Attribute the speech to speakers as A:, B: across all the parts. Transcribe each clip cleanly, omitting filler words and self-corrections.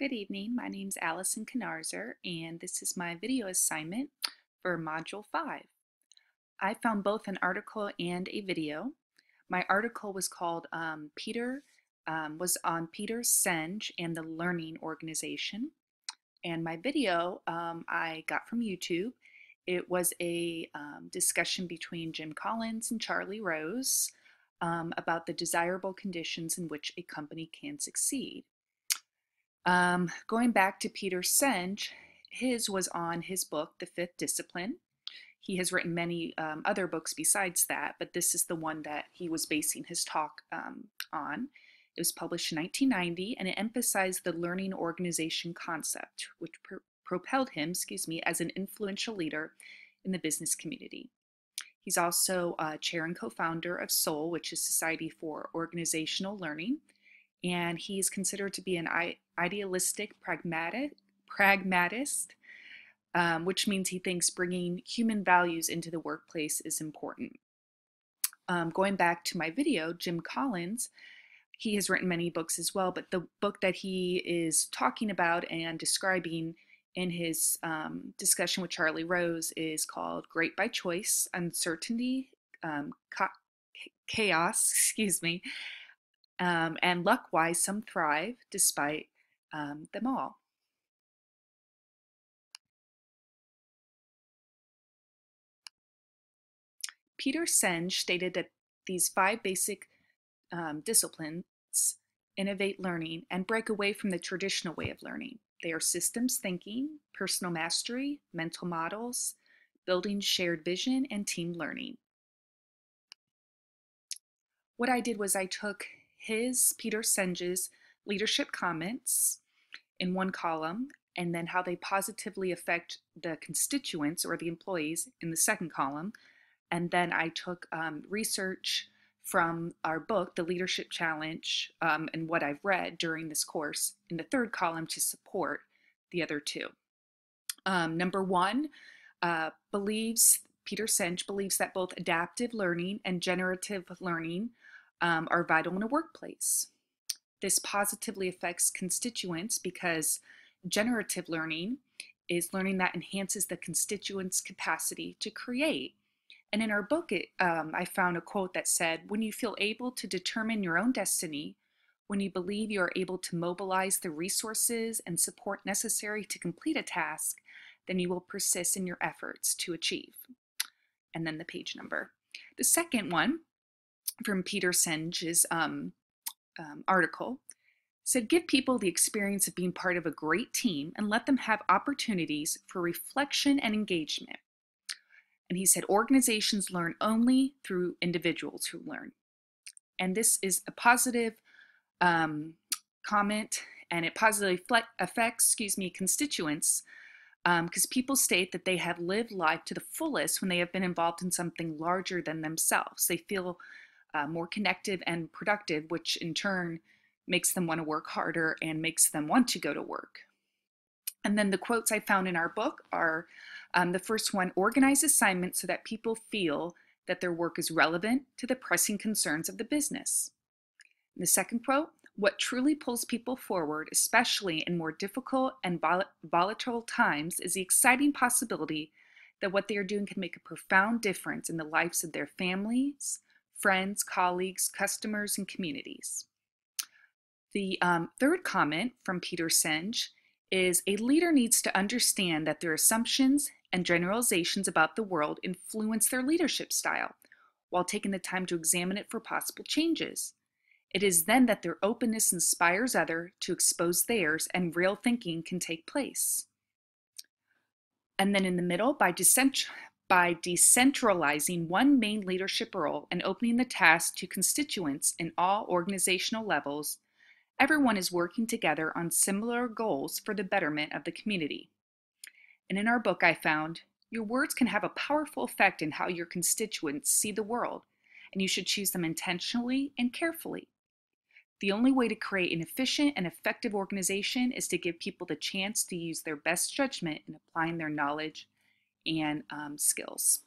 A: Good evening, my name is Allison Knarzer, and this is my video assignment for Module 5. I found both an article and a video. My article was called was on Peter Senge and the Learning Organization, and my video I got from YouTube. It was a discussion between Jim Collins and Charlie Rose about the desirable conditions in which a company can succeed. Going back to Peter Senge, his was on his book, The Fifth Discipline. He has written many other books besides that, but this is the one that he was basing his talk on. It was published in 1990, and it emphasized the learning organization concept, which propelled him, as an influential leader in the business community. He's also chair and co-founder of SOL, which is Society for Organizational Learning, and he is considered to be an idealistic pragmatist, which means he thinks bringing human values into the workplace is important. Going back to my video, Jim Collins, he has written many books as well, but the book that he is talking about and describing in his discussion with Charlie Rose is called Great by Choice, Uncertainty, Chaos, and luck why some thrive despite them all. Peter Senge stated that these 5 basic disciplines innovate learning and break away from the traditional way of learning. They are systems thinking, personal mastery, mental models, building shared vision, and team learning. What I did was I took Peter Senge's leadership comments in one column, and then how they positively affect the constituents or the employees in the second column. And then I took research from our book, The Leadership Challenge, and what I've read during this course in the third column to support the other two. Number one, Peter Senge believes that both adaptive learning and generative learning are vital in a workplace. This positively affects constituents because generative learning is learning that enhances the constituents' capacity to create. And in our book, I found a quote that said, "When you feel able to determine your own destiny, when you believe you are able to mobilize the resources and support necessary to complete a task, then you will persist in your efforts to achieve." And then the page number. The second one from Peter Senge's article said, "Give people the experience of being part of a great team and let them have opportunities for reflection and engagement." And he said, "Organizations learn only through individuals who learn." And this is a positive comment, and it positively affects, constituents, because people state that they have lived life to the fullest when they have been involved in something larger than themselves. They feel more connected and productive, which in turn makes them want to work harder and makes them want to go to work. And then the quotes I found in our book are the first one: "Organize assignments so that people feel that their work is relevant to the pressing concerns of the business." And the second quote: "What truly pulls people forward, especially in more difficult and volatile times, is the exciting possibility that what they are doing can make a profound difference in the lives of their families, friends, colleagues, customers, and communities." The third comment from Peter Senge is, "A leader needs to understand that their assumptions and generalizations about the world influence their leadership style, while taking the time to examine it for possible changes. It is then that their openness inspires others to expose theirs and real thinking can take place." And then in the middle, by decentralizing one main leadership role and opening the task to constituents in all organizational levels, everyone is working together on similar goals for the betterment of the community. And in our book, I found, "Your words can have a powerful effect in how your constituents see the world, and you should choose them intentionally and carefully. The only way to create an efficient and effective organization is to give people the chance to use their best judgment in applying their knowledge and skills."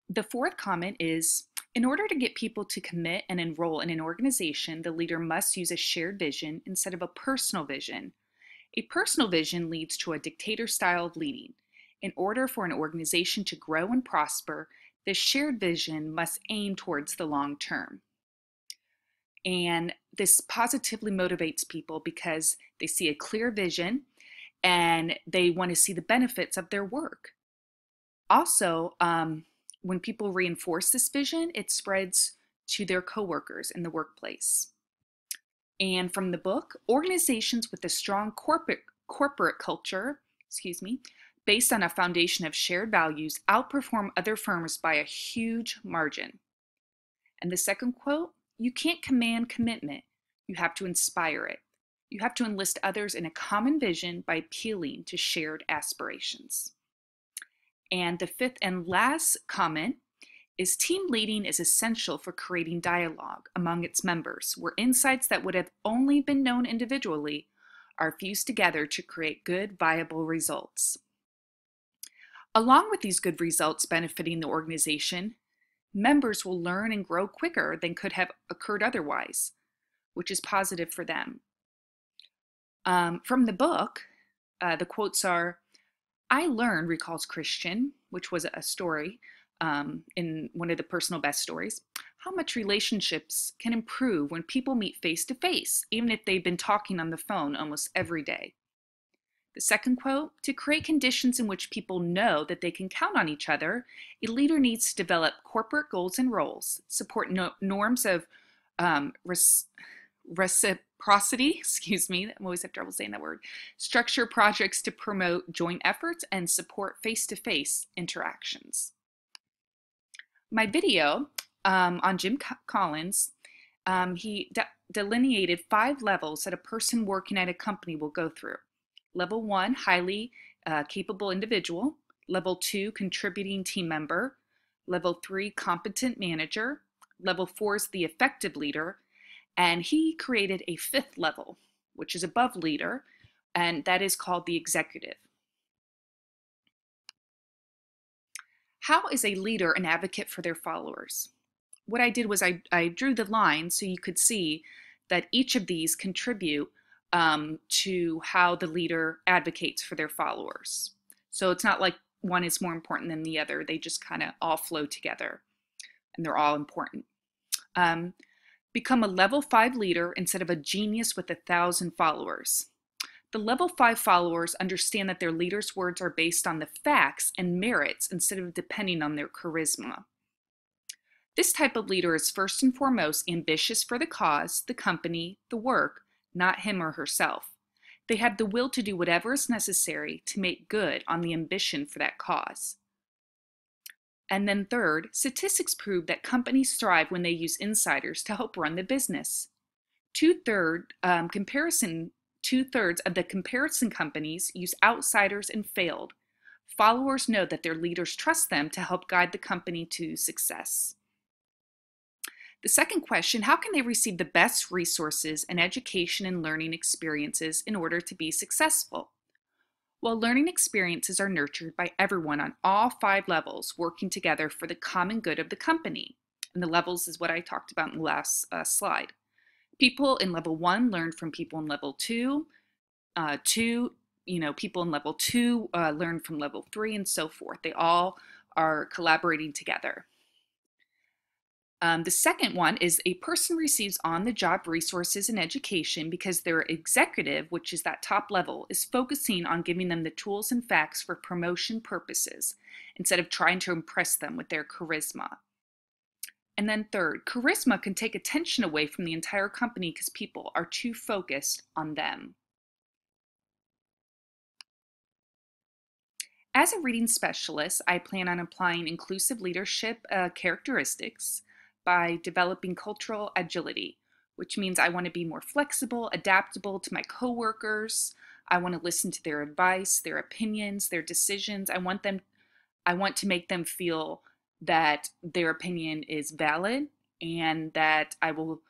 A: The fourth comment is, In order to get people to commit and enroll in an organization, the leader must use a shared vision instead of a personal vision. A personal vision leads to a dictator style of leading. In order for an organization to grow and prosper, this shared vision must aim towards the long term. And this positively motivates people because they see a clear vision and they want to see the benefits of their work. Also, when people reinforce this vision, it spreads to their coworkers in the workplace. And from the book, organizations with a strong corporate culture, based on a foundation of shared values, outperform other firms by a huge margin. And the second quote, you can't command commitment, you have to inspire it. You have to enlist others in a common vision by appealing to shared aspirations. And the fifth and last comment is team leading is essential for creating dialogue among its members, where insights that would have only been known individually are fused together to create good, viable results. Along with these good results benefiting the organization, members will learn and grow quicker than could have occurred otherwise, which is positive for them. From the book, the quotes are, I learned, recalls Christian, which was a story in one of the personal best stories, how much relationships can improve when people meet face to face, even if they've been talking on the phone almost every day. The second quote, to create conditions in which people know that they can count on each other, a leader needs to develop corporate goals and roles, support norms of reciprocity, I always have trouble saying that word, structure projects to promote joint efforts, and support face-to-face interactions. My video on Jim Collins, he delineated 5 levels that a person working at a company will go through. Level 1, highly capable individual. Level 2, contributing team member. Level 3, competent manager. Level 4 is the effective leader. And he created a 5th level, which is above leader, and that is called the executive. How is a leader an advocate for their followers? What I did was I drew the line so you could see that each of these contribute to how the leader advocates for their followers. So it's not like one is more important than the other. They just kind of all flow together, and they're all important. Become a level 5 leader instead of a genius with 1,000 followers. The level 5 followers understand that their leader's words are based on the facts and merits instead of depending on their charisma. This type of leader is first and foremost ambitious for the cause, the company, the work, not him or herself. They have the will to do whatever is necessary to make good on the ambition for that cause. And then third, statistics prove that companies thrive when they use insiders to help run the business. Two-thirds of the comparison companies use outsiders and failed. Followers know that their leaders trust them to help guide the company to success. The second question, how can they receive the best resources and education and learning experiences in order to be successful? Well, learning experiences are nurtured by everyone on all 5 levels working together for the common good of the company. And the levels is what I talked about in the last slide. People in level 1 learn from people in level 2. People in level 2 learn from level 3 and so forth. They all are collaborating together. The second one is a person receives on-the-job resources and education because their executive, which is that top level, is focusing on giving them the tools and facts for promotion purposes instead of trying to impress them with their charisma. And then third, charisma can take attention away from the entire company because people are too focused on them. As a reading specialist, I plan on applying inclusive leadership characteristics by developing cultural agility, which means I want to be more flexible, adaptable to my coworkers. I want to listen to their advice, their opinions, their decisions. I want to make them feel that their opinion is valid and that I will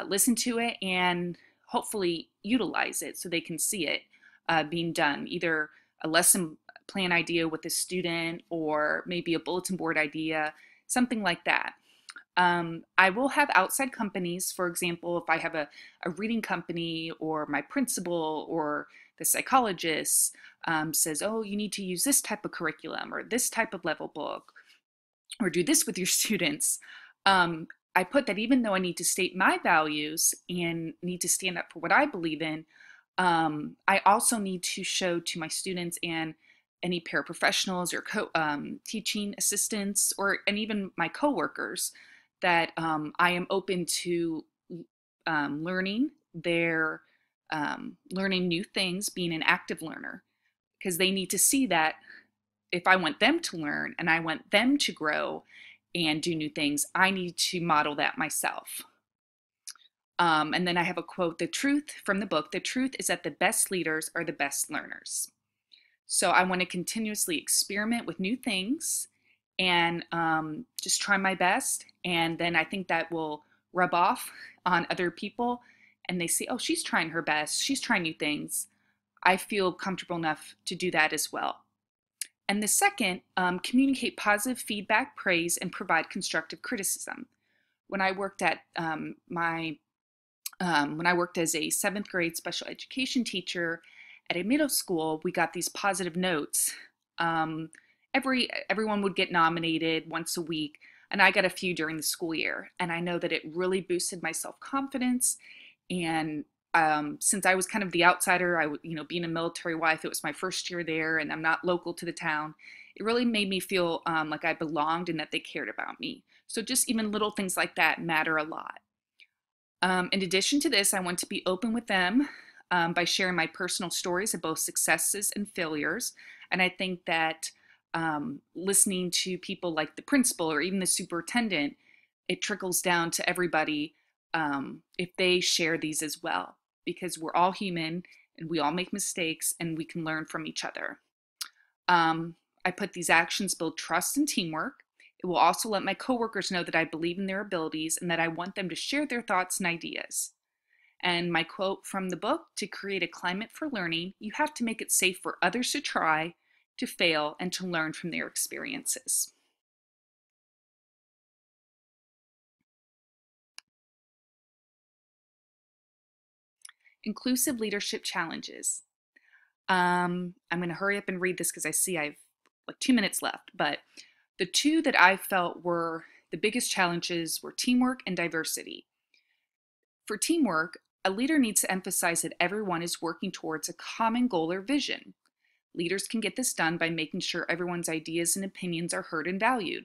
A: listen to it and hopefully utilize it so they can see it being done, either a lesson plan idea with a student or maybe a bulletin board idea, something like that. I will have outside companies. For example, if I have a reading company, or my principal or the psychologist says, oh, you need to use this type of curriculum or this type of level book, or do this with your students. I put that even though I need to state my values and need to stand up for what I believe in, I also need to show to my students and any paraprofessionals or teaching assistants, and even my coworkers, that I am open to learning learning new things, being an active learner, because they need to see that if I want them to learn and I want them to grow and do new things, I need to model that myself. And then I have a quote, the truth from the book, the truth is that the best leaders are the best learners. So I want to continuously experiment with new things and just try my best. And then I think that will rub off on other people, and they see, oh, she's trying her best. She's trying new things. I feel comfortable enough to do that as well. And the second, communicate positive feedback, praise, and provide constructive criticism. When I worked at when I worked as a 7th grade special education teacher at a middle school, we got these positive notes. Everyone would get nominated once a week, and I got a few during the school year. And I know that it really boosted my self-confidence. And since I was kind of the outsider, being a military wife, it was my first year there, and I'm not local to the town. It really made me feel like I belonged and that they cared about me. So just even little things like that matter a lot. In addition to this, I want to be open with them by sharing my personal stories of both successes and failures. And I think that listening to people like the principal or even the superintendent, it trickles down to everybody if they share these as well, because we're all human and we all make mistakes and we can learn from each other. I put these actions build trust and teamwork. It will also let my coworkers know that I believe in their abilities and that I want them to share their thoughts and ideas. And my quote from the book, to create a climate for learning, you have to make it safe for others to try, to fail, and to learn from their experiences. Inclusive leadership challenges. I'm going to hurry up and read this because I see I have like 2 minutes left, but the two that I felt were the biggest challenges were teamwork and diversity. For teamwork, a leader needs to emphasize that everyone is working towards a common goal or vision. Leaders can get this done by making sure everyone's ideas and opinions are heard and valued.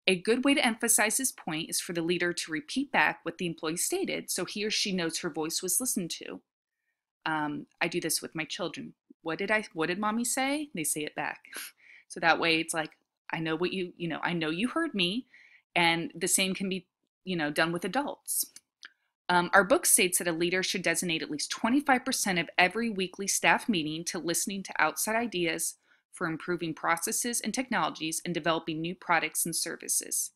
A: A good way to emphasize this point is for the leader to repeat back what the employee stated so he or she knows her voice was listened to. I do this with my children. What did mommy say? They say it back. So that way it's like, I know what I know you heard me, and the same can be, done with adults. Our book states that a leader should designate at least 25% of every weekly staff meeting to listening to outside ideas for improving processes and technologies and developing new products and services.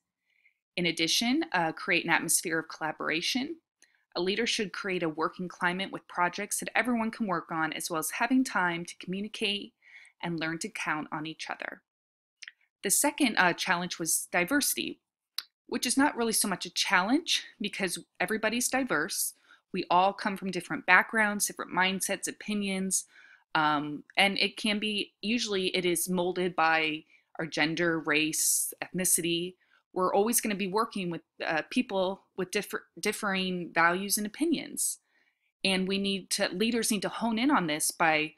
A: In addition, create an atmosphere of collaboration. A leader should create a working climate with projects that everyone can work on, as well as having time to communicate and learn to count on each other. The second challenge was diversity, which is not really so much a challenge because everybody's diverse. We all come from different backgrounds, different mindsets, opinions, and it can be, usually it is molded by our gender, race, ethnicity. We're always going to be working with people with differing values and opinions. And leaders need to hone in on this by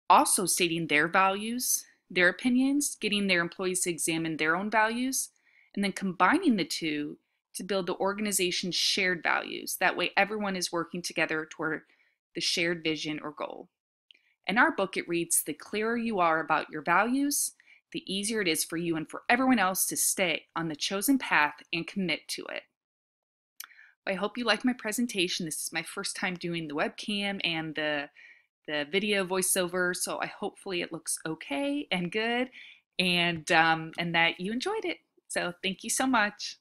A: also stating their values, their opinions, getting their employees to examine their own values, and then combining the two to build the organization's shared values. That way everyone is working together toward the shared vision or goal. In our book, it reads, the clearer you are about your values, the easier it is for you and for everyone else to stay on the chosen path and commit to it. I hope you like my presentation. This is my first time doing the webcam and the video voiceover, so hopefully it looks okay and good, and that you enjoyed it. So thank you so much.